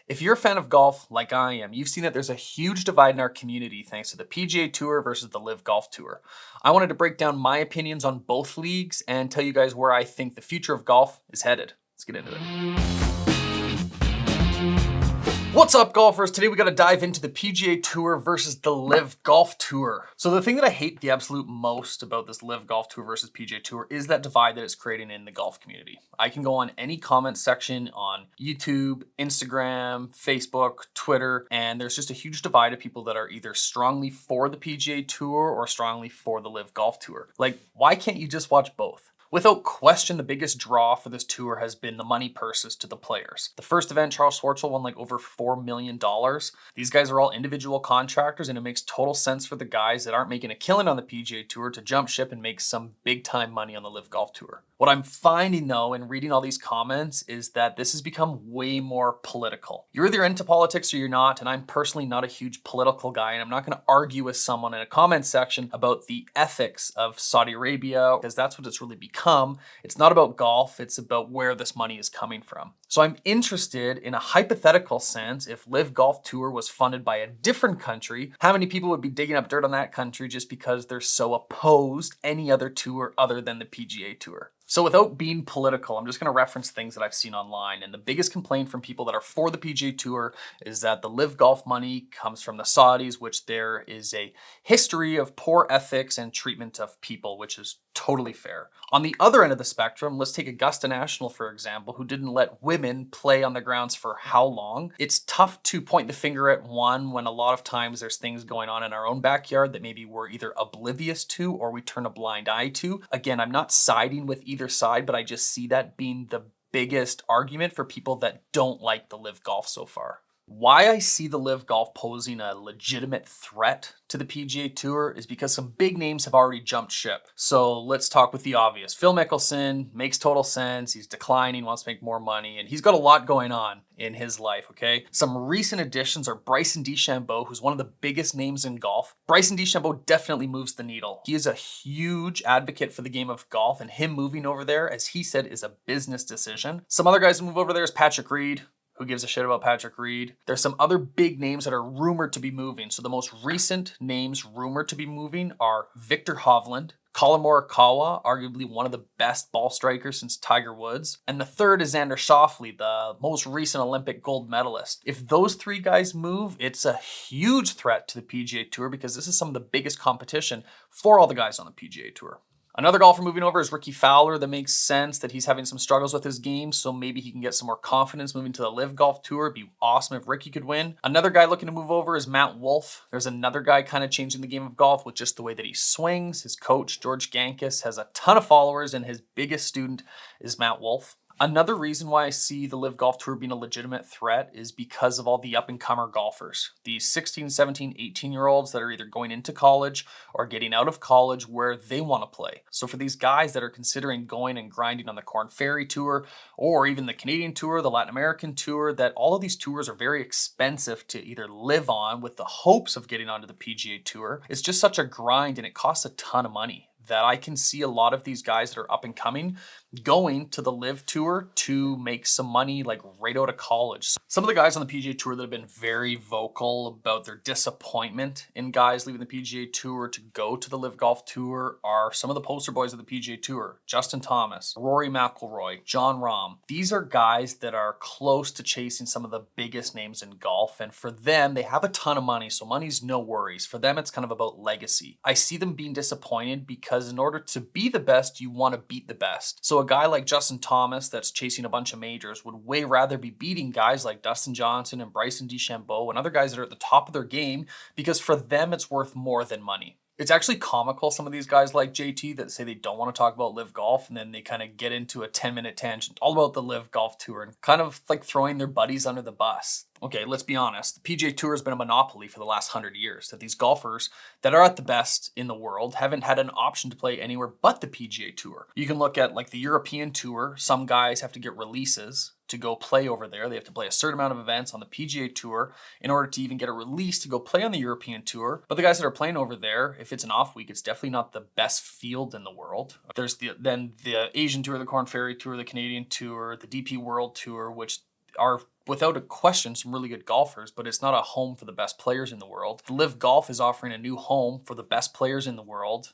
If you're a fan of golf like I am, you've seen that there's a huge divide in our community thanks to the PGA Tour versus the LIV Golf Tour. I wanted to break down my opinions on both leagues and tell you guys where I think the future of golf is headed. Let's get into it. What's up, golfers? Today we got to dive into the PGA Tour versus the LIV Golf Tour. So the thing that I hate the absolute most about this LIV Golf Tour versus PGA Tour is that divide that it's creating in the golf community. I can go on any comment section on YouTube, Instagram, Facebook, Twitter, and there's just a huge divide of people that are either strongly for the PGA Tour or strongly for the LIV Golf Tour. Like, why can't you just watch both? Without question, the biggest draw for this tour has been the money purses to the players. The first event, Charles Schwartzel won like over $4 million. These guys are all individual contractors, and it makes total sense for the guys that aren't making a killing on the PGA Tour to jump ship and make some big time money on the LIV Golf Tour. What I'm finding though, in reading all these comments, is that this has become way more political. You're either into politics or you're not, and I'm personally not a huge political guy, and I'm not gonna argue with someone in a comment section about the ethics of Saudi Arabia, because that's what it's really become. It's not about golf, it's about where this money is coming from. So I'm interested in a hypothetical sense, if LIV Golf Tour was funded by a different country, how many people would be digging up dirt on that country just because they're so opposed any other tour other than the PGA Tour? So without being political, I'm just going to reference things that I've seen online. And the biggest complaint from people that are for the PGA Tour is that the LIV Golf money comes from the Saudis, which there is a history of poor ethics and treatment of people, which is totally fair. On the other end of the spectrum, let's take Augusta National, for example, who didn't let women play on the grounds for how long? It's tough to point the finger at one when a lot of times there's things going on in our own backyard that maybe we're either oblivious to or we turn a blind eye to. Again, I'm not siding with either side, but I just see that being the biggest argument for people that don't like the LIV Golf so far. Why I see the LIV Golf posing a legitimate threat to the PGA Tour is because some big names have already jumped ship. So let's talk with the obvious. Phil Mickelson makes total sense. He's declining, wants to make more money, and he's got a lot going on in his life, okay? Some recent additions are Bryson DeChambeau, who's one of the biggest names in golf. Bryson DeChambeau definitely moves the needle. He is a huge advocate for the game of golf, and him moving over there, as he said, is a business decision. Some other guys who move over there is Patrick Reed. Who gives a shit about Patrick Reed? There's some other big names that are rumored to be moving. So the most recent names rumored to be moving are Victor Hovland, Collin Morikawa, arguably one of the best ball strikers since Tiger Woods. And the third is Xander Schauffele, the most recent Olympic gold medalist. If those three guys move, it's a huge threat to the PGA Tour because this is some of the biggest competition for all the guys on the PGA Tour. Another golfer moving over is Ricky Fowler. That makes sense that he's having some struggles with his game, so maybe he can get some more confidence moving to the LIV Golf Tour. It'd be awesome if Ricky could win. Another guy looking to move over is Matt Wolff. There's another guy kind of changing the game of golf with just the way that he swings. His coach, George Gankis, has a ton of followers, and his biggest student is Matt Wolff. Another reason why I see the LIV Golf Tour being a legitimate threat is because of all the up-and-comer golfers. These 16, 17, 18-year-olds that are either going into college or getting out of college where they want to play. So for these guys that are considering going and grinding on the Korn Ferry Tour or even the Canadian Tour, the Latin American Tour, that all of these tours are very expensive to either live on with the hopes of getting onto the PGA Tour. It's just such a grind and it costs a ton of money that I can see a lot of these guys that are up and coming going to the LIV Tour to make some money like right out of college. Some of the guys on the PGA Tour that have been very vocal about their disappointment in guys leaving the PGA Tour to go to the LIV Golf Tour are some of the poster boys of the PGA Tour. Justin Thomas, Rory McIlroy, Jon Rahm. These are guys that are close to chasing some of the biggest names in golf, and for them, they have a ton of money, so money's no worries. For them, it's kind of about legacy. I see them being disappointed because in order to be the best, you want to beat the best. So a guy like Justin Thomas that's chasing a bunch of majors would way rather be beating guys like Dustin Johnson and Bryson DeChambeau and other guys that are at the top of their game because for them it's worth more than money. It's actually comical, some of these guys like JT that say they don't want to talk about LIV Golf and then they kind of get into a 10-minute tangent all about the LIV Golf Tour and kind of like throwing their buddies under the bus. Okay, let's be honest. The PGA Tour has been a monopoly for the last 100 years. That these golfers that are at the best in the world haven't had an option to play anywhere but the PGA Tour. You can look at like the European Tour. Some guys have to get releases to go play over there. They have to play a certain amount of events on the PGA Tour in order to even get a release to go play on the European Tour. But the guys that are playing over there, if it's an off week, it's definitely not the best field in the world. There's the Asian Tour, the Korn Ferry Tour, the Canadian Tour, the DP World Tour, which are without a question, some really good golfers, but it's not a home for the best players in the world. The LIV Golf is offering a new home for the best players in the world,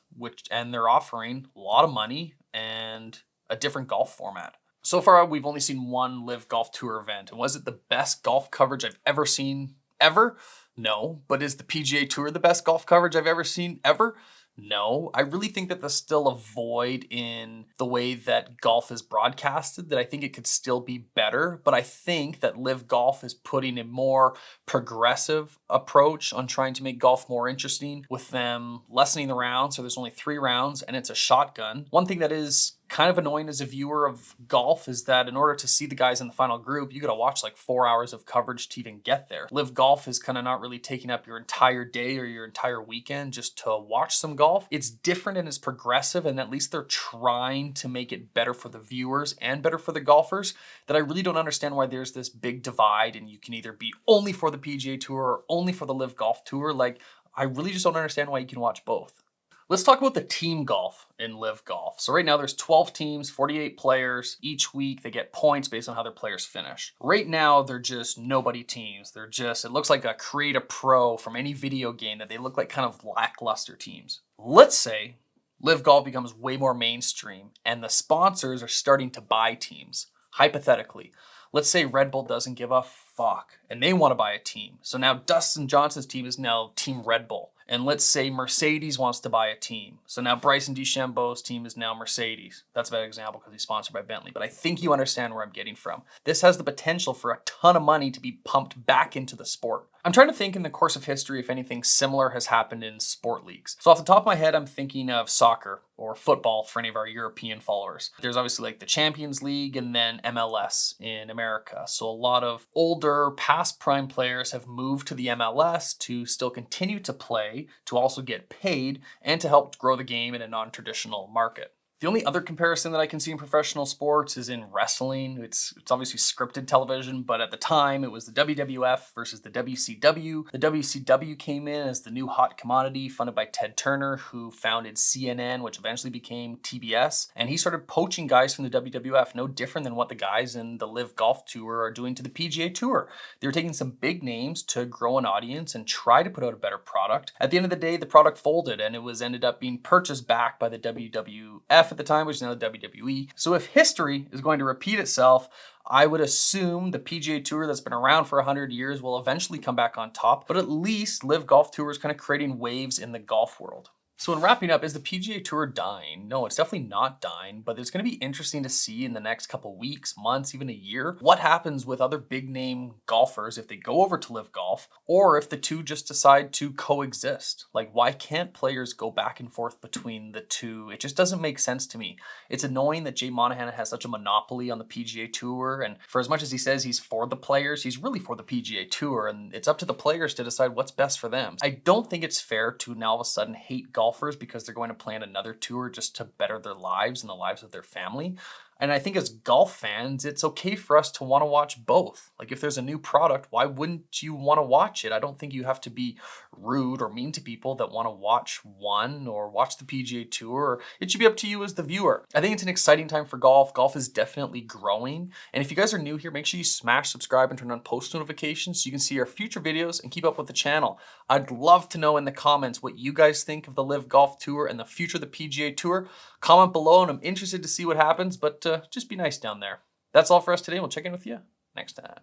and they're offering a lot of money and a different golf format. So far, we've only seen one LIV Golf Tour event. And was it the best golf coverage I've ever seen ever? No. But is the PGA Tour the best golf coverage I've ever seen ever? No. I really think that there's still a void in the way that golf is broadcasted, that I think it could still be better. But I think that LIV Golf is putting a more progressive approach on trying to make golf more interesting, with them lessening the rounds. So there's only 3 rounds and it's a shotgun. One thing that is kind of annoying as a viewer of golf is that in order to see the guys in the final group, you gotta watch like 4 hours of coverage to even get there. LIV Golf is kind of not really taking up your entire day or your entire weekend just to watch some golf. It's different and it's progressive, and at least they're trying to make it better for the viewers and better for the golfers, that I really don't understand why there's this big divide and you can either be only for the PGA Tour or only for the LIV Golf Tour. Like, I really just don't understand why you can watch both. Let's talk about the team golf in LIV Golf. So right now there's 12 teams, 48 players. Each week they get points based on how their players finish. Right now they're just nobody teams. They're just, it looks like a create a pro from any video game, that they look like kind of lackluster teams. Let's say LIV Golf becomes way more mainstream and the sponsors are starting to buy teams. Hypothetically, let's say Red Bull doesn't give a fuck and they want to buy a team. So now Dustin Johnson's team is now Team Red Bull. And let's say Mercedes wants to buy a team. So now Bryson Dechambeau's team is now Mercedes. That's a bad example because he's sponsored by Bentley, but I think you understand where I'm getting from. This has the potential for a ton of money to be pumped back into the sport. I'm trying to think in the course of history if anything similar has happened in sport leagues. So off the top of my head, I'm thinking of soccer or football for any of our European followers. There's obviously like the Champions League and then MLS in America. So a lot of older past prime players have moved to the MLS to still continue to play, to also get paid, and to help grow the game in a non-traditional market. The only other comparison that I can see in professional sports is in wrestling. It's obviously scripted television, but at the time it was the WWF versus the WCW. The WCW came in as the new hot commodity, funded by Ted Turner, who founded CNN, which eventually became TBS. And he started poaching guys from the WWF, no different than what the guys in the LIV Golf Tour are doing to the PGA Tour. They were taking some big names to grow an audience and try to put out a better product. At the end of the day, the product folded and it was ended up being purchased back by the WWF at the time, which is now the WWE. So if history is going to repeat itself, I would assume the PGA Tour that's been around for 100 years will eventually come back on top, but at least LIV Golf Tour is kind of creating waves in the golf world. So in wrapping up, is the PGA Tour dying? No, it's definitely not dying, but it's going to be interesting to see in the next couple weeks, months, even a year, what happens with other big name golfers if they go over to LIV Golf, or if the two just decide to coexist. Like, why can't players go back and forth between the two? It just doesn't make sense to me. It's annoying that Jay Monahan has such a monopoly on the PGA Tour, and for as much as he says he's for the players, he's really for the PGA Tour, and it's up to the players to decide what's best for them. I don't think it's fair to now all of a sudden hate golfers because they're going to plan another tour just to better their lives and the lives of their family. And I think as golf fans, it's okay for us to want to watch both. Like, if there's a new product, why wouldn't you want to watch it? I don't think you have to be rude or mean to people that want to watch one or watch the PGA Tour. It should be up to you as the viewer. I think it's an exciting time for golf. Golf is definitely growing. And if you guys are new here, make sure you smash subscribe and turn on post notifications so you can see our future videos and keep up with the channel. I'd love to know in the comments what you guys think of the LIV Golf Tour and the future of the PGA Tour. Comment below and I'm interested to see what happens, but just be nice down there. That's all for us today. We'll check in with you next time.